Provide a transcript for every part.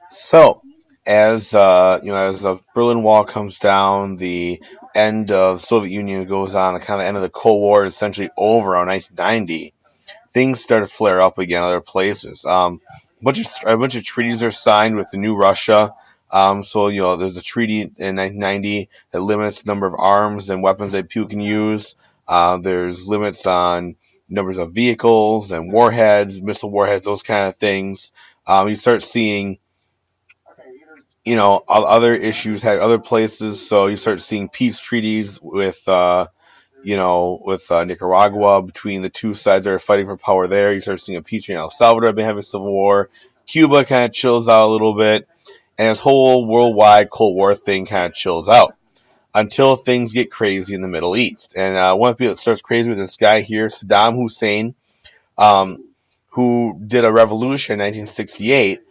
So, as the Berlin Wall comes down, the end of Soviet Union goes on, the kind of end of the Cold War is essentially over around 1990. Things start to flare up again in other places. A bunch of treaties are signed with the new Russia. So there's a treaty in 1990 that limits the number of arms and weapons that people can use. There's limits on numbers of vehicles and warheads, missile warheads, those kind of things. You start seeing other issues had other places. So you start seeing peace treaties with Nicaragua between the two sides that are fighting for power there. You start seeing a peace treaty in El Salvador, been having a civil war. Cuba kind of chills out a little bit, and this whole worldwide Cold War thing kind of chills out until things get crazy in the Middle East. And one of the people that starts crazy with this guy here, Saddam Hussein, um, who did a revolution in 1968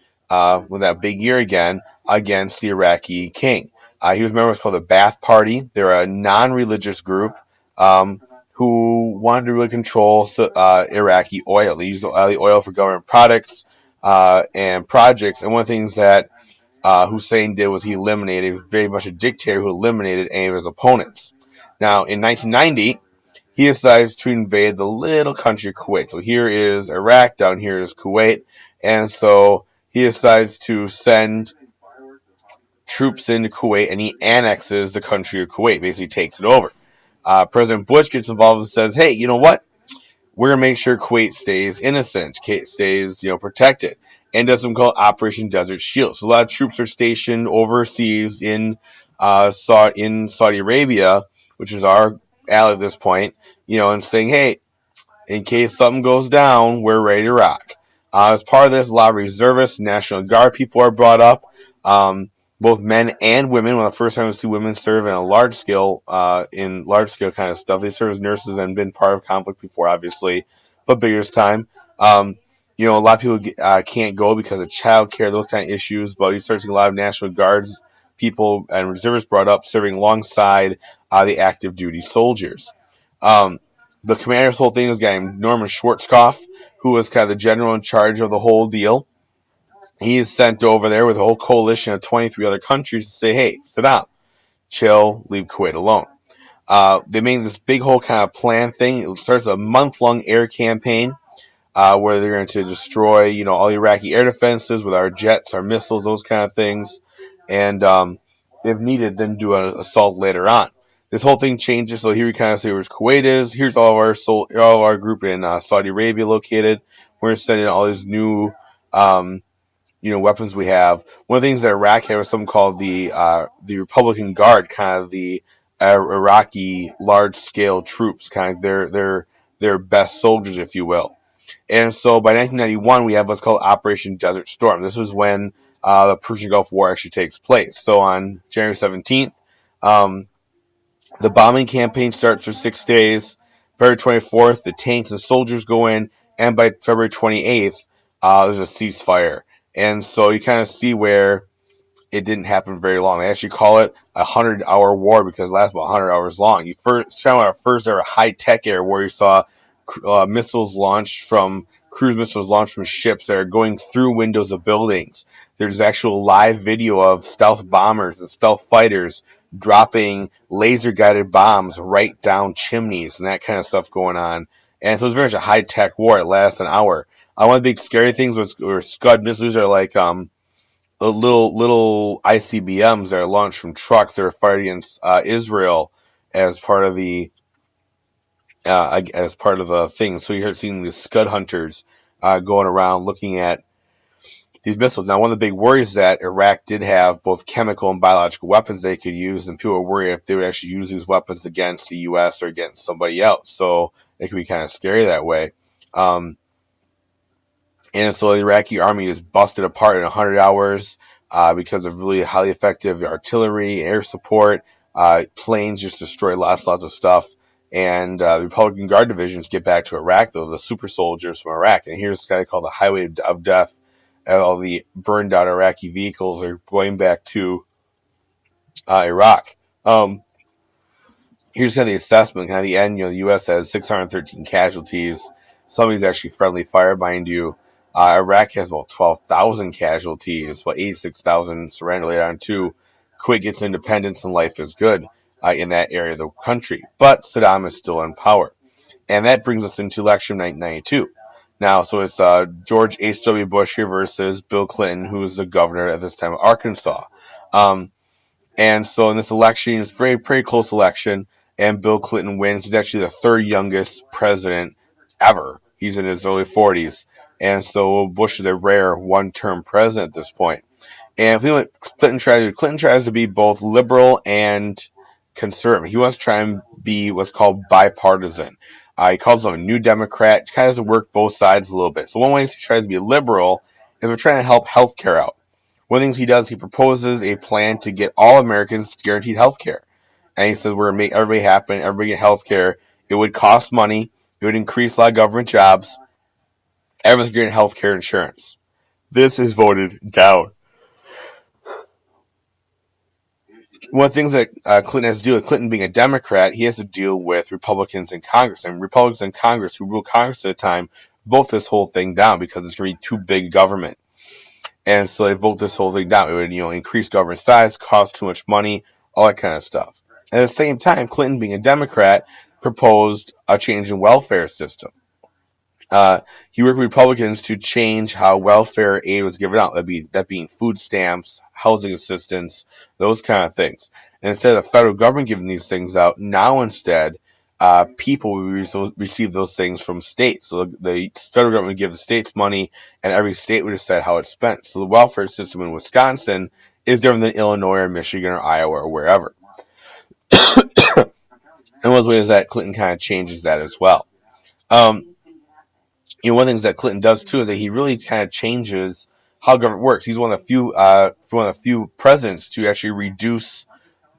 with that big year again against the Iraqi king. He was a member of what's called the Ba'ath Party. They're a non-religious group who wanted to really control Iraqi oil. They used the oil for government products and projects. And one of the things that Hussein did was he eliminated, very much a dictator who eliminated any of his opponents. Now, in 1990, he decides to invade the little country of Kuwait. So here is Iraq, down here is Kuwait, and so he decides to send troops into Kuwait, and he annexes the country of Kuwait, basically takes it over. President Bush gets involved and says, "Hey, you know what? We're gonna make sure Kuwait stays innocent, stays protected," and does something called Operation Desert Shield. So a lot of troops are stationed overseas in Saudi Arabia, which is our ally at this point, and saying, "Hey, in case something goes down, we're ready to rock." As part of this, a lot of reservists, National Guard people are brought up, both men and women. One of the first time we see women serve in large scale kind of stuff. They serve as nurses and been part of conflict before, obviously, but bigger this time. A lot of people can't go because of child care, those kind of issues. But you start seeing a lot of National Guards people and reservists brought up, serving alongside the active duty soldiers. Um, the commander of this whole thing was a guy named Norman Schwarzkopf, who was kind of the general in charge of the whole deal. He is sent over there with a whole coalition of 23 other countries to say, "Hey, Saddam, chill, leave Kuwait alone." They made this big whole kind of plan thing. It starts a month-long air campaign where they're going to destroy, all the Iraqi air defenses with our jets, our missiles, those kind of things, and if needed, then do an assault later on. This whole thing changes. So here we kind of see where Kuwait is. Here's all of our group in Saudi Arabia located. We're sending all these new, weapons we have. One of the things that Iraq had was something called the Republican Guard, kind of the Iraqi large scale troops, kind of their best soldiers, if you will. And so by 1991, we have what's called Operation Desert Storm. This is when the Persian Gulf War actually takes place. So on January 17th, the bombing campaign starts for 6 days. February 24th, the tanks and soldiers go in, and by February 28th, there's a ceasefire. And so you kind of see where it didn't happen very long. They actually call it a 100-hour war because it lasts about 100 hours long. You found our first ever high-tech air war. You saw cruise missiles launched from ships that are going through windows of buildings. There's actual live video of stealth bombers and stealth fighters dropping laser guided bombs right down chimneys and that kind of stuff going on. And so it's very much a high tech war. It lasts an hour. One of the big scary things were Scud missiles are like little ICBMs that are launched from trucks that are fired against Israel as part of the thing. So you start seeing the Scud hunters going around looking at these missiles. Now, one of the big worries is that Iraq did have both chemical and biological weapons they could use, and people were worried if they would actually use these weapons against the U.S. or against somebody else. So it could be kind of scary that way. And so the Iraqi army is busted apart in 100 hours because of really highly effective artillery, air support. Planes just destroy lots of stuff. And the Republican Guard divisions get back to Iraq, though, the super soldiers from Iraq. And here's this guy called the Highway of Death. All the burned out Iraqi vehicles are going back to Iraq. Here's kind of the assessment. Kind of the end, the U.S. has 613 casualties. Some of these actually friendly fire, mind you. Iraq has about 12,000 casualties, but 86,000 surrender later on too. Kuwait gets independence and life is good in that area of the country. But Saddam is still in power. And that brings us into election 1992. Now, so it's George H.W. Bush here versus Bill Clinton, who is the governor at this time of Arkansas. And so in this election, it's a very, pretty close election, and Bill Clinton wins. He's actually the third youngest president ever. He's in his early 40s. And so Bush is a rare one-term president at this point. And if you know what Clinton tries to be both liberal and conservative. He wants to try and be what's called bipartisan. He calls himself a new Democrat. He kind of has to work both sides a little bit. So one way he tries to be liberal is we're trying to help healthcare out. One of the things he does, he proposes a plan to get all Americans guaranteed health care. And he says we're going to make everybody happy, everybody get health care. It would cost money. It would increase a lot of government jobs. Everyone's getting health care insurance. This is voted down. One of the things that Clinton has to do with Clinton being a Democrat, he has to deal with Republicans in Congress. And Republicans in Congress, who ruled Congress at the time, vote this whole thing down because it's going to be too big government. And so they vote this whole thing down. It would, increase government size, cost too much money, all that kind of stuff. At the same time, Clinton, being a Democrat, proposed a change in welfare system. He worked with Republicans to change how welfare aid was given out. That being food stamps, housing assistance, those kind of things. And instead of the federal government giving these things out, now instead, people will receive those things from states. So the federal government would give the states money, and every state would decide how it's spent. So the welfare system in Wisconsin is different than Illinois or Michigan or Iowa or wherever. And one of the ways that Clinton kind of changes that as well. One of the things that Clinton does too is that he really kind of changes how government works. He's one of the few presidents to actually reduce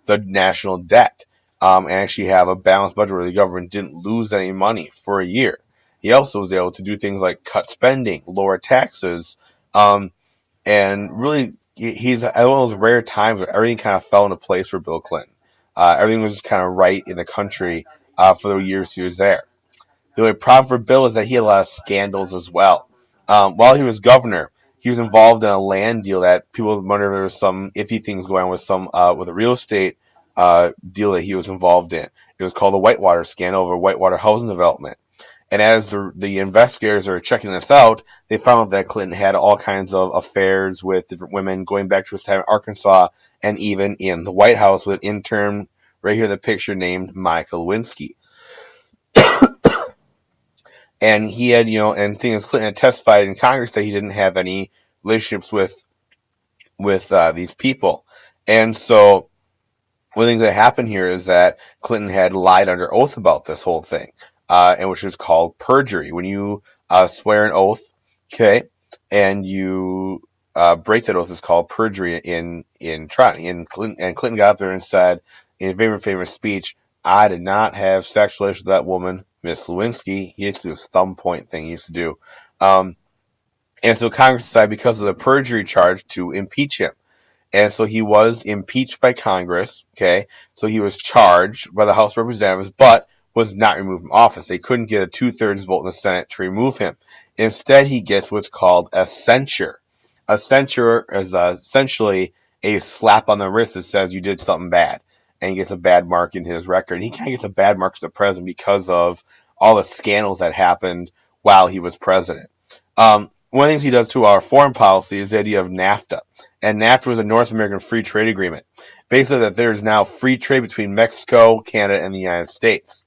the national debt. And actually have a balanced budget where the government didn't lose any money for a year. He also was able to do things like cut spending, lower taxes, and really he's at one of those rare times where everything kind of fell into place for Bill Clinton. Everything was just kind of right in the country for the years he was there. The only problem for Bill is that he had a lot of scandals as well. While he was governor, he was involved in a land deal that people wonder if there was some iffy things going on with a real estate deal that he was involved in. It was called the Whitewater scandal over Whitewater housing development. And as the investigators are checking this out, they found out that Clinton had all kinds of affairs with different women going back to his time in Arkansas and even in the White House with an intern right here in the picture named Monica Lewinsky. And he had, and things Clinton had testified in Congress that he didn't have any relationships with these people. And so one of the things that happened here is that Clinton had lied under oath about this whole thing, and which is called perjury. When you swear an oath, okay, and you break that oath, is called perjury in trial. And Clinton got up there and said in a very famous speech, "I did not have sexual relations with that woman, Miss Lewinsky." He used to do this thumb point thing he used to do. And so Congress decided, because of the perjury charge, to impeach him. And so he was impeached by Congress, okay? So he was charged by the House of Representatives, but was not removed from office. They couldn't get a 2/3 vote in the Senate to remove him. Instead, he gets what's called a censure. A censure is essentially a slap on the wrist that says you did something bad. And he gets a bad mark in his record. And he kind of gets a bad mark as the president because of all the scandals that happened while he was president. One of the things he does to our foreign policy is the idea of NAFTA. And NAFTA was a North American Free Trade Agreement. Basically, that there's now free trade between Mexico, Canada, and the United States.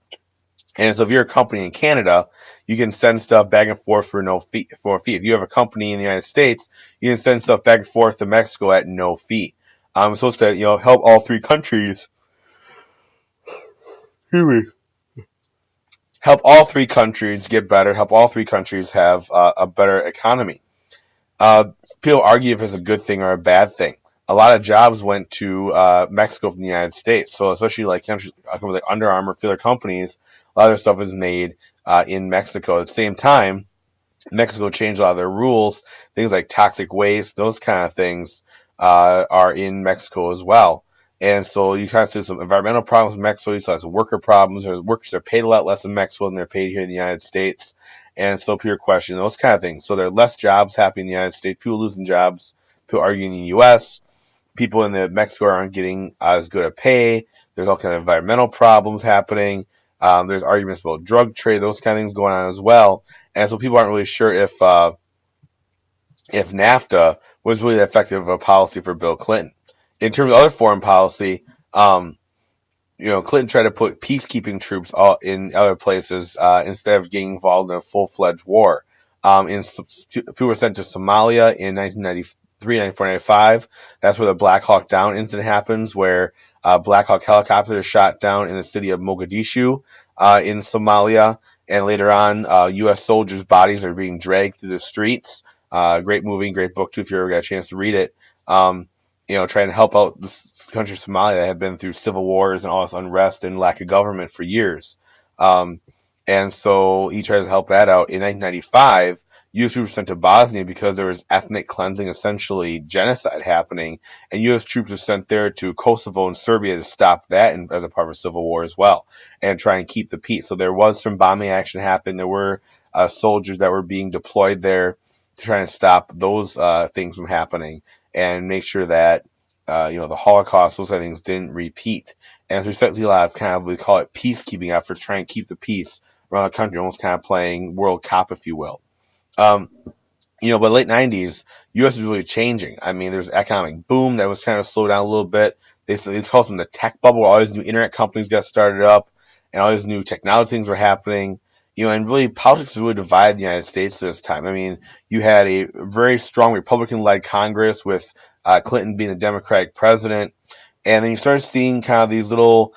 And so if you're a company in Canada, you can send stuff back and forth for no fee. If you have a company in the United States, you can send stuff back and forth to Mexico at no fee. It's supposed to, help all three countries. Help all three countries get better. Help all three countries have a better economy. People argue if it's a good thing or a bad thing. A lot of jobs went to Mexico from the United States. So especially like countries like Under Armour, other companies, a lot of their stuff is made in Mexico. At the same time, Mexico changed a lot of their rules. Things like toxic waste, those kind of things are in Mexico as well. And so you kind of see some environmental problems in Mexico. You saw some worker problems. Or workers are paid a lot less in Mexico than they're paid here in the United States. And so people are questioning those kind of things. So there are less jobs happening in the United States. People losing jobs. People arguing in the U.S. People in Mexico aren't getting as good a pay. There's all kind of environmental problems happening. There's arguments about drug trade, those kind of things going on as well. And so people aren't really sure if NAFTA was really effective of a policy for Bill Clinton. In terms of other foreign policy, Clinton tried to put peacekeeping troops in other places instead of getting involved in a full-fledged war. People were sent to Somalia in 1993, 94, 95. That's where the Black Hawk Down incident happens, where Black Hawk helicopters are shot down in the city of Mogadishu in Somalia. And later on, U.S. soldiers' bodies are being dragged through the streets. Great movie, great book, too, if you ever got a chance to read it. Trying to help out this country, Somalia, that had been through civil wars and all this unrest and lack of government for years. And so he tries to help that out. In 1995, U.S. troops were sent to Bosnia because there was ethnic cleansing, essentially genocide happening, and U.S. troops were sent there to Kosovo and Serbia to stop that as a part of a civil war as well, and try and keep the peace. So there was some bombing action happening. There were soldiers that were being deployed there to try and stop those things from happening and make sure that the Holocaust, those kind of things didn't repeat. And so we start to see a lot of kind of, we call it peacekeeping efforts, trying to keep the peace around the country, almost kind of playing World Cup, if you will. But late 90s, U.S. was really changing. I mean, there was economic boom that was kind of slowed down a little bit. They called them the tech bubble. All these new internet companies got started up, and all these new technology things were happening. And really politics was really divided the United States at this time. I mean, you had a very strong Republican-led Congress with Clinton being the Democratic president. And then you started seeing kind of these little,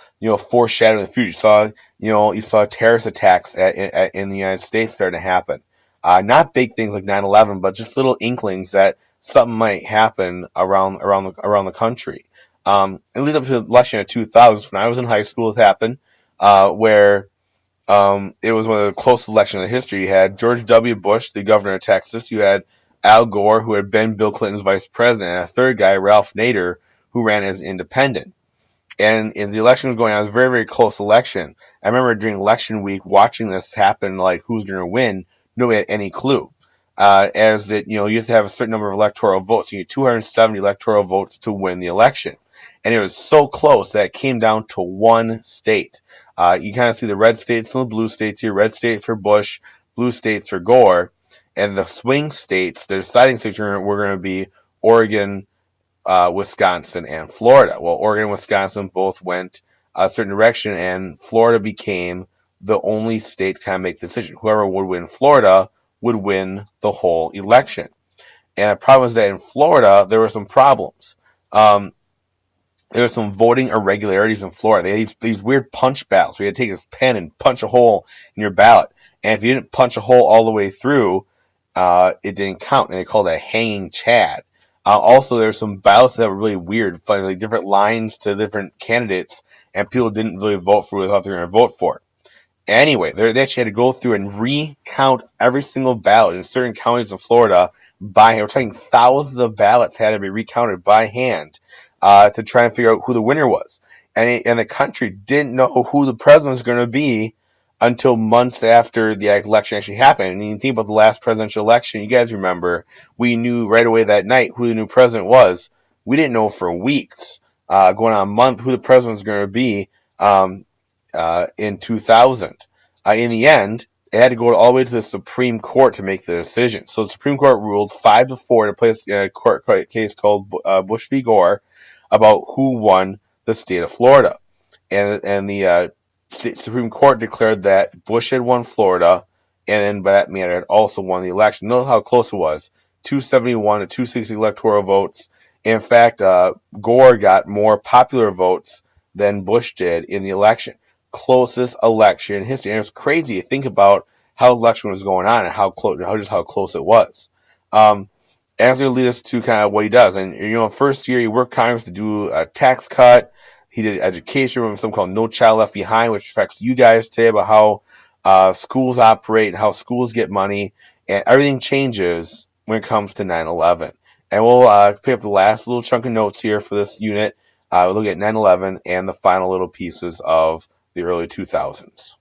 foreshadowing the future. You saw terrorist attacks in the United States starting to happen. Not big things like 9/11, but just little inklings that something might happen around the country. It leads up to the election of 2000, when I was in high school, it happened, where it was one of the closest elections in history. You had George W. Bush, the governor of Texas. You had Al Gore, who had been Bill Clinton's vice president, and a third guy, Ralph Nader, who ran as independent. And as the election was going on, it was a very, very close election. I remember during election week watching this happen, like who's going to win. Nobody had any clue. You have to have a certain number of electoral votes. You need 270 electoral votes to win the election. And it was so close that it came down to one state. You kind of see the red states and the blue states here. Red states for Bush, blue states for Gore. And the swing states, the deciding states were going to be Oregon, Wisconsin, and Florida. Well, Oregon and Wisconsin both went a certain direction, and Florida became the only state to kind of make the decision. Whoever would win Florida would win the whole election. And the problem is that in Florida, there were some problems. There were some voting irregularities in Florida. They had these weird punch ballots. You had to take this pen and punch a hole in your ballot. And if you didn't punch a hole all the way through, it didn't count. And they called it a hanging chad. Also, there were some ballots that were really weird, like different lines to different candidates, and people didn't really vote for who they thought they were going to vote for. Anyway, they actually had to go through and recount every single ballot in certain counties of Florida by hand. We're talking thousands of ballots had to be recounted by hand to try and figure out who the winner was. And the country didn't know who the president was going to be until months after the election actually happened. And you think about the last presidential election, you guys remember, we knew right away that night who the new president was. We didn't know for weeks, going on a month, who the president was going to be in 2000. In the end, it had to go all the way to the Supreme Court to make the decision. So the Supreme Court ruled 5-4 to place a court case called Bush v. Gore about who won the state of Florida. And the Supreme Court declared that Bush had won Florida, and then by that manner had also won the election. Notice how close it was. 271 to 260 electoral votes. In fact, Gore got more popular votes than Bush did in the election. Closest election in history. And it was crazy to think about how the election was going on and how close it was. And that's going to lead us to kind of what he does. And, first year he worked Congress to do a tax cut. He did education with something called No Child Left Behind, which affects you guys today, about how schools operate and how schools get money. And everything changes when it comes to 9/11. And we'll pick up the last little chunk of notes here for this unit We look at 9/11 and the final little pieces of the early 2000s.